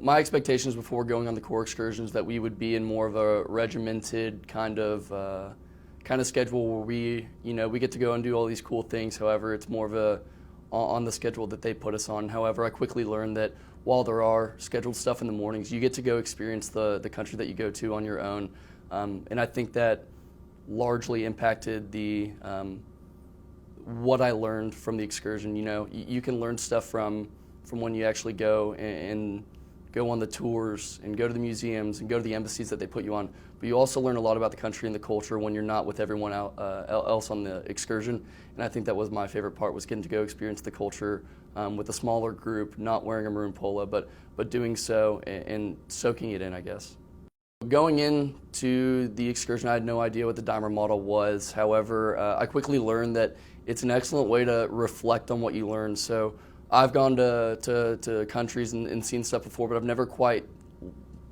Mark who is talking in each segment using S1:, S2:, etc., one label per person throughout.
S1: my expectations before going on the Corps excursions that we would be in more of a regimented kind of schedule where we get to go and do all these cool things. However, it's more of a on the schedule that they put us on. However, I quickly learned that while there are scheduled stuff in the mornings, you get to go experience the country that you go to on your own. And I think that largely impacted the what I learned from the excursion. You can learn stuff from when you actually go and go on the tours and go to the museums and go to the embassies that they put you on. But you also learn a lot about the country and the culture when you're not with everyone else on the excursion. And I think that was my favorite part, was getting to go experience the culture with a smaller group, not wearing a maroon polo, but doing so and soaking it in, I guess. Going into the excursion, I had no idea what the Dimer model was. However, I quickly learned that it's an excellent way to reflect on what you learned. So I've gone to countries and seen stuff before, but I've never quite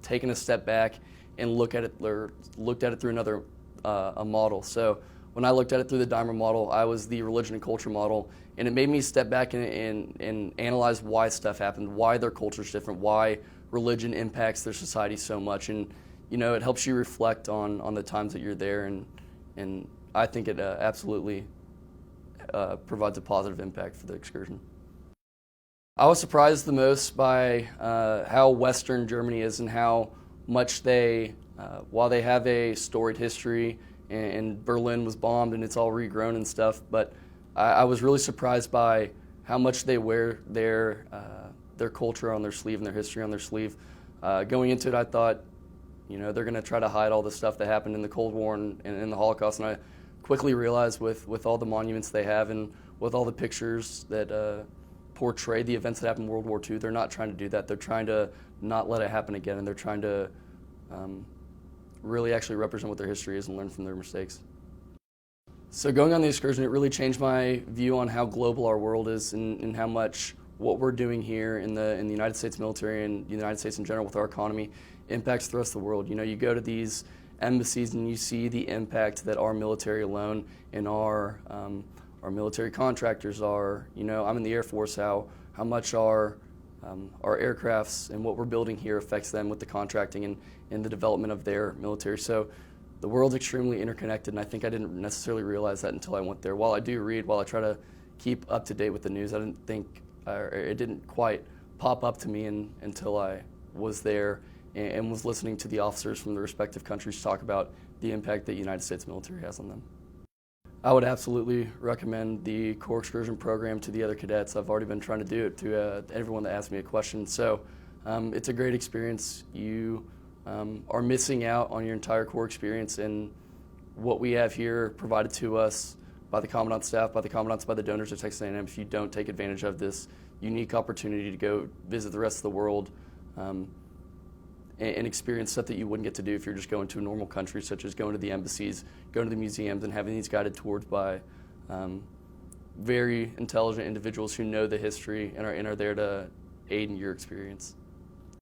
S1: taken a step back and looked at it through another a model. So when I looked at it through the Dimer model, I was the religion and culture model, and it made me step back and analyze why stuff happened, why their culture's different, why religion impacts their society so much, and it helps you reflect on the times that you're there, and I think it absolutely provides a positive impact for the excursion. I was surprised the most by how Western Germany is and how much while they have a storied history and Berlin was bombed and it's all regrown and stuff, but I was really surprised by how much they wear their culture on their sleeve and their history on their sleeve. Going into it, I thought, they're going to try to hide all the stuff that happened in the Cold War and in the Holocaust, and I quickly realized with all the monuments they have and with all the pictures that portray the events that happened in World War II, they're not trying to do that. They're trying to not let it happen again, and they're trying to really actually represent what their history is and learn from their mistakes. So going on the excursion, it really changed my view on how global our world is and how much what we're doing here in the United States military and the United States in general with our economy impacts the rest of the world. You go to these embassies and you see the impact that our military alone and our military contractors are. I'm in the Air Force, how much our aircrafts and what we're building here affects them with the contracting and the development of their military. So the world's extremely interconnected, and I think I didn't necessarily realize that until I went there. While I do read, while I try to keep up to date with the news, I didn't think, it didn't quite pop up to me until I was there and was listening to the officers from the respective countries talk about the impact that the United States military has on them. I would absolutely recommend the Corps Excursion program to the other cadets. I've already been trying to do it to everyone that asks me a question. So it's a great experience. You are missing out on your entire Corps experience, and what we have here provided to us by the Commandant's staff, by the Commandants, by the donors of Texas A&M, if you don't take advantage of this unique opportunity to go visit the rest of the world and experience stuff that you wouldn't get to do if you're just going to a normal country, such as going to the embassies, going to the museums, and having these guided tours by very intelligent individuals who know the history and are there to aid in your experience.